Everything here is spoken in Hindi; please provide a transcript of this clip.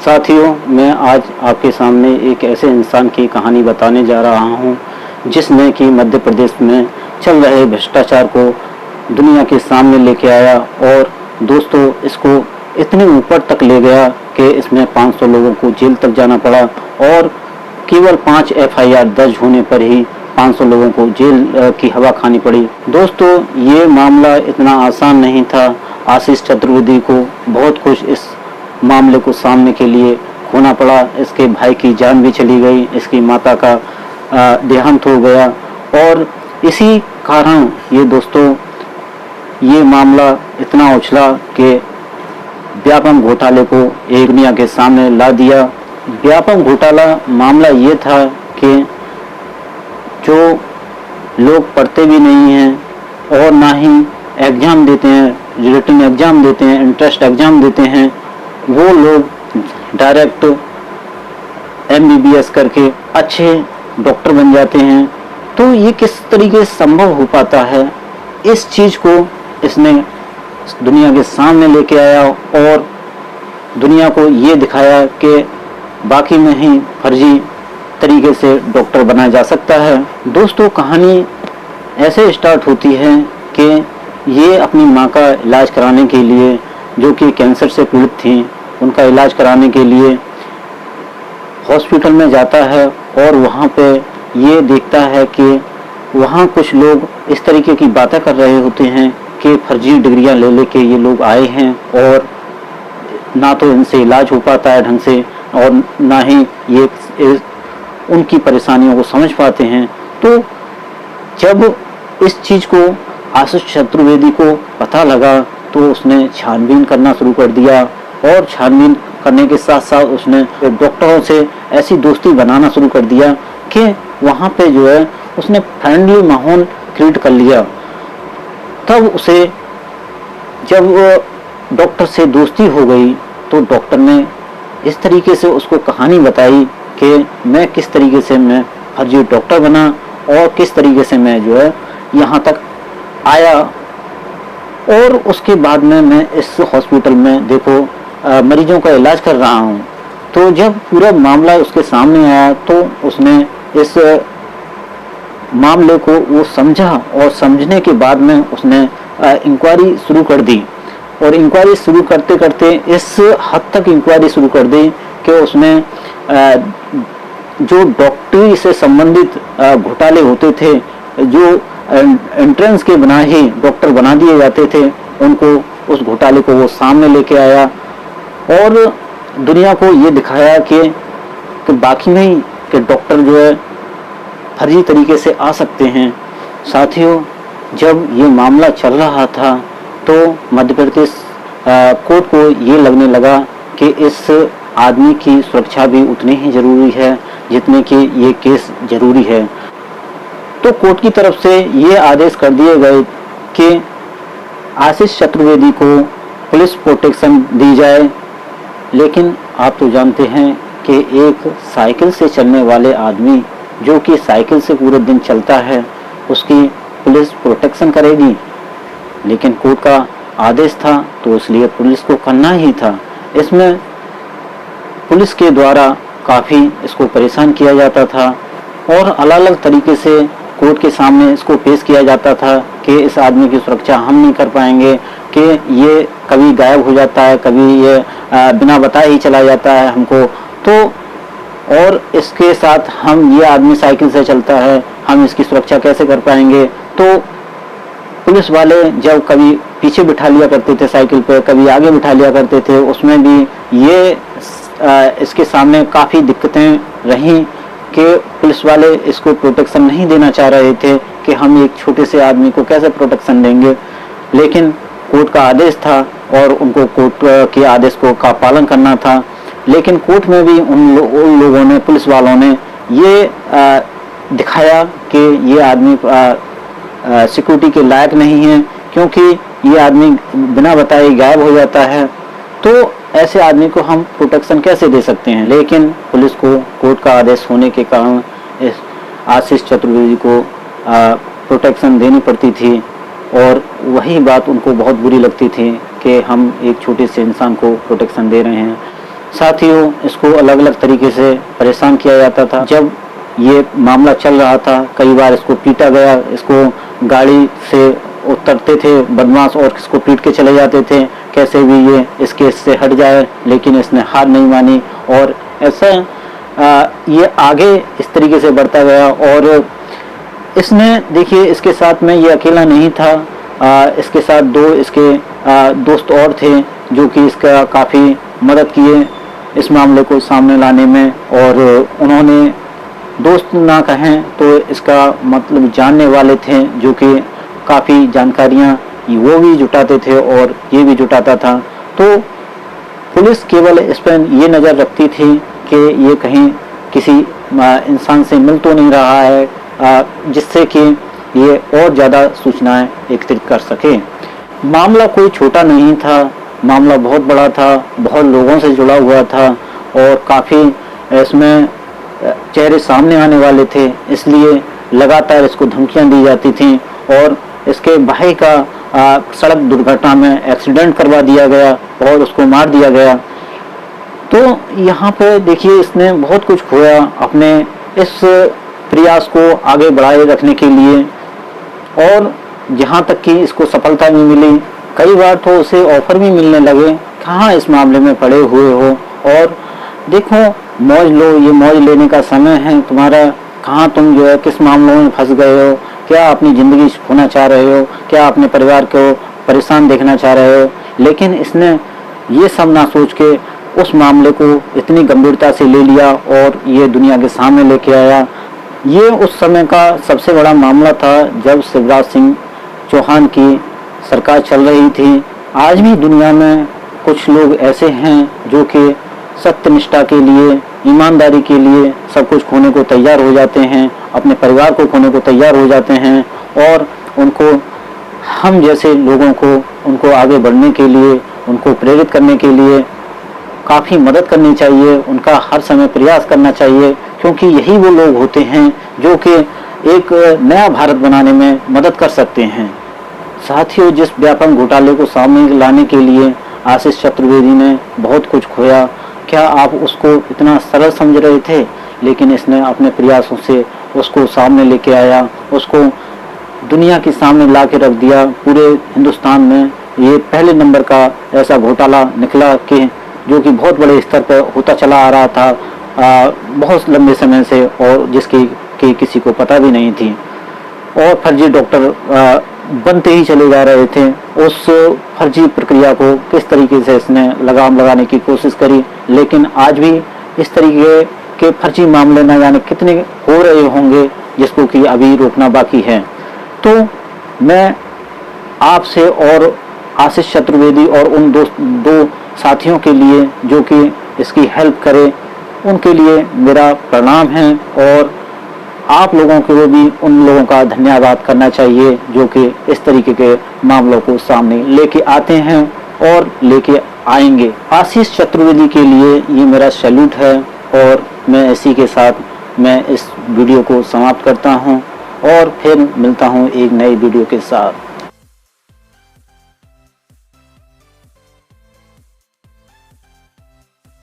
साथियों, मैं आज आपके सामने एक ऐसे इंसान की कहानी बताने जा रहा हूं, जिसने कि मध्य प्रदेश में चल रहे भ्रष्टाचार को दुनिया के सामने लेके आया और दोस्तों इसको इतने ऊपर तक ले गया कि इसमें 500 लोगों को जेल तक जाना पड़ा और केवल 5 एफआईआर दर्ज होने पर ही 500 लोगों को जेल की हवा खानी पड़ी। दोस्तों, ये मामला इतना आसान नहीं था। आशीष चतुर्वेदी को बहुत कुछ इस मामले को सामने के लिए खोना पड़ा। इसके भाई की जान भी चली गई, इसकी माता का देहांत हो गया और इसी कारण ये मामला इतना उछला कि व्यापम घोटाले को एक दुनिया के सामने ला दिया। व्यापम घोटाला मामला ये था कि जो लोग पढ़ते भी नहीं हैं और ना ही एग्ज़ाम देते हैं, रिटन एग्ज़ाम देते हैं, इंट्रेंस एग्ज़ाम देते हैं, वो लोग डायरेक्ट एमबीबीएस करके अच्छे डॉक्टर बन जाते हैं। तो ये किस तरीके से संभव हो पाता है, इस चीज़ को इसने दुनिया के सामने लेके आया और दुनिया को ये दिखाया कि बाकी में ही फर्जी तरीके से डॉक्टर बना जा सकता है। दोस्तों, कहानी ऐसे स्टार्ट होती है कि ये अपनी माँ का इलाज कराने के लिए, जो कि कैंसर से पीड़ित थी, उनका इलाज कराने के लिए हॉस्पिटल में जाता है और वहाँ पे ये देखता है कि वहाँ कुछ लोग इस तरीके की बातें कर रहे होते हैं कि फर्जी डिग्रियाँ ले लेके ये लोग आए हैं और ना तो इनसे इलाज हो पाता है ढंग से और ना ही ये उनकी परेशानियों को समझ पाते हैं। तो जब इस चीज़ को आशीष चतुर्वेदी को पता लगा तो उसने छानबीन करना शुरू कर दिया और छानबीन करने के साथ साथ उसने डॉक्टरों से ऐसी दोस्ती बनाना शुरू कर दिया कि वहाँ पे जो है उसने फ्रेंडली माहौल क्रिएट कर लिया। तब उसे जब डॉक्टर से दोस्ती हो गई तो डॉक्टर ने इस तरीके से उसको कहानी बताई कि मैं किस तरीके से मैं फर्जी डॉक्टर बना और किस तरीके से मैं जो है यहाँ तक आया। और उसके बाद में मैं इस हॉस्पिटल में देखो मरीजों का इलाज कर रहा हूँ। तो जब पूरा मामला उसके सामने आया तो उसने इस मामले को वो समझा और समझने के बाद में उसने इंक्वायरी शुरू कर दी और इंक्वायरी शुरू करते करते इस हद तक इंक्वायरी शुरू कर दी कि उसने जो डॉक्टरी से संबंधित घोटाले होते थे, जो एंट्रेंस के बिना ही डॉक्टर बना दिए जाते थे, उनको उस घोटाले को वो सामने लेके आया और दुनिया को ये दिखाया कि बाकी नहीं कि डॉक्टर जो है फर्जी तरीके से आ सकते हैं। साथियों, जब ये मामला चल रहा था तो मध्य प्रदेश कोर्ट को ये लगने लगा कि इस आदमी की सुरक्षा भी उतनी ही ज़रूरी है जितने कि ये केस ज़रूरी है। तो कोर्ट की तरफ से ये आदेश कर दिए गए कि आशीष चतुर्वेदी को पुलिस प्रोटेक्शन दी जाए। लेकिन आप तो जानते हैं कि एक साइकिल से चलने वाले आदमी जो कि साइकिल से पूरे दिन चलता है, उसकी पुलिस प्रोटेक्शन करेगी। लेकिन कोर्ट का आदेश था तो इसलिए पुलिस को करना ही था। इसमें पुलिस के द्वारा काफ़ी इसको परेशान किया जाता था और अलग अलग तरीके से कोर्ट के सामने इसको पेश किया जाता था कि इस आदमी की सुरक्षा हम नहीं कर पाएंगे, कि ये कभी गायब हो जाता है, कभी ये बिना बताए ही चला जाता है हमको, तो और इसके साथ ये आदमी साइकिल से चलता है, हम इसकी सुरक्षा कैसे कर पाएंगे। तो पुलिस वाले जब कभी पीछे बिठा लिया करते थे साइकिल पे, कभी आगे बिठा लिया करते थे, उसमें भी ये इसके सामने काफ़ी दिक्कतें रहीं कि पुलिस वाले इसको प्रोटेक्शन नहीं देना चाह रहे थे कि हम एक छोटे से आदमी को कैसे प्रोटेक्शन देंगे। लेकिन कोर्ट का आदेश था और उनको कोर्ट के आदेश का पालन करना था। लेकिन कोर्ट में भी उन लोगों ने, पुलिस वालों ने ये दिखाया कि ये आदमी सिक्योरिटी के लायक नहीं है, क्योंकि ये आदमी बिना बताए गायब हो जाता है। तो ऐसे आदमी को हम प्रोटेक्शन कैसे दे सकते हैं। लेकिन पुलिस को कोर्ट का आदेश होने के कारण इस आशीष चतुर्वेदी को प्रोटेक्शन देनी पड़ती थी और वही बात उनको बहुत बुरी लगती थी कि हम एक छोटे से इंसान को प्रोटेक्शन दे रहे हैं। साथियों इसको अलग अलग तरीके से परेशान किया जाता था। जब ये मामला चल रहा था कई बार इसको पीटा गया, इसको गाड़ी से उतरते थे बदमाश और इसको पीट के चले जाते थे, कैसे भी ये इस केस से हट जाए, लेकिन इसने हार नहीं मानी और ऐसा ये आगे इस तरीके से बढ़ता गया। और इसने देखिए इसके साथ में ये अकेला नहीं था, इसके साथ दो इसके दोस्त और थे जो कि इसका काफ़ी मदद किए इस मामले को सामने लाने में। और उन्होंने दोस्त ना कहें तो इसका मतलब जानने वाले थे जो कि काफ़ी जानकारियां वो भी जुटाते थे और ये भी जुटाता था। तो पुलिस केवल इस पर ये नज़र रखती थी कि ये कहीं किसी इंसान से मिल तो नहीं रहा है जिससे कि ये और ज़्यादा सूचनाएं एकत्रित कर सके। मामला कोई छोटा नहीं था, मामला बहुत बड़ा था, बहुत लोगों से जुड़ा हुआ था और काफ़ी इसमें चेहरे सामने आने वाले थे, इसलिए लगातार इसको धमकियां दी जाती थीं। और इसके भाई का सड़क दुर्घटना में एक्सीडेंट करवा दिया गया और उसको मार दिया गया। तो यहाँ पे देखिए इसने बहुत कुछ खोया अपने इस प्रयास को आगे बढ़ाए रखने के लिए, और जहाँ तक कि इसको सफलता भी मिली। कई बार तो उसे ऑफर भी मिलने लगे, कहाँ इस मामले में पड़े हुए हो और देखो मौज लो, ये मौज लेने का समय है तुम्हारा, कहाँ तुम जो है किस मामलों में फंस गए हो, क्या अपनी ज़िंदगी खोना चाह रहे हो, क्या अपने परिवार को परेशान देखना चाह रहे हो। लेकिन इसने ये सब ना सोच के उस मामले को इतनी गंभीरता से ले लिया और ये दुनिया के सामने लेके आया। ये उस समय का सबसे बड़ा मामला था जब शिवराज सिंह चौहान की सरकार चल रही थी। आज भी दुनिया में कुछ लोग ऐसे हैं जो कि सत्यनिष्ठा के लिए, ईमानदारी के लिए सब कुछ खोने को तैयार हो जाते हैं, अपने परिवार को खोने को तैयार हो जाते हैं। और उनको हम जैसे लोगों को उनको आगे बढ़ने के लिए, उनको प्रेरित करने के लिए काफ़ी मदद करनी चाहिए, उनका हर समय प्रयास करना चाहिए, क्योंकि यही वो लोग होते हैं जो कि एक नया भारत बनाने में मदद कर सकते हैं। साथियों, जिस व्यापक घोटाले को सामने लाने के लिए आशीष चतुर्वेदी ने बहुत कुछ खोया, क्या आप उसको इतना सरल समझ रहे थे? लेकिन इसने अपने प्रयासों से उसको सामने लेके आया, उसको दुनिया के सामने ला के रख दिया। पूरे हिंदुस्तान में ये पहले नंबर का ऐसा घोटाला निकला कि जो कि बहुत बड़े स्तर पर होता चला आ रहा था बहुत लंबे समय से, और जिसकी कि किसी को पता भी नहीं थी। और फर्जी डॉक्टर बनते ही चले जा रहे थे। उस फर्जी प्रक्रिया को किस तरीके से इसने लगाम लगाने की कोशिश करी, लेकिन आज भी इस तरीके के फर्जी मामले न जाने कितने हो रहे होंगे जिसको कि अभी रोकना बाकी है। तो मैं आपसे और आशीष चतुर्वेदी और उन दो साथियों के लिए जो कि इसकी हेल्प करे, उनके लिए मेरा प्रणाम है। और आप लोगों को भी उन लोगों का धन्यवाद करना चाहिए जो कि इस तरीके के मामलों को सामने लेके आते हैं और लेके आएंगे। आशीष चतुर्वेदी के लिए ये मेरा सैल्यूट है। और मैं इसी के साथ मैं इस वीडियो को समाप्त करता हूं और फिर मिलता हूं एक नई वीडियो के साथ।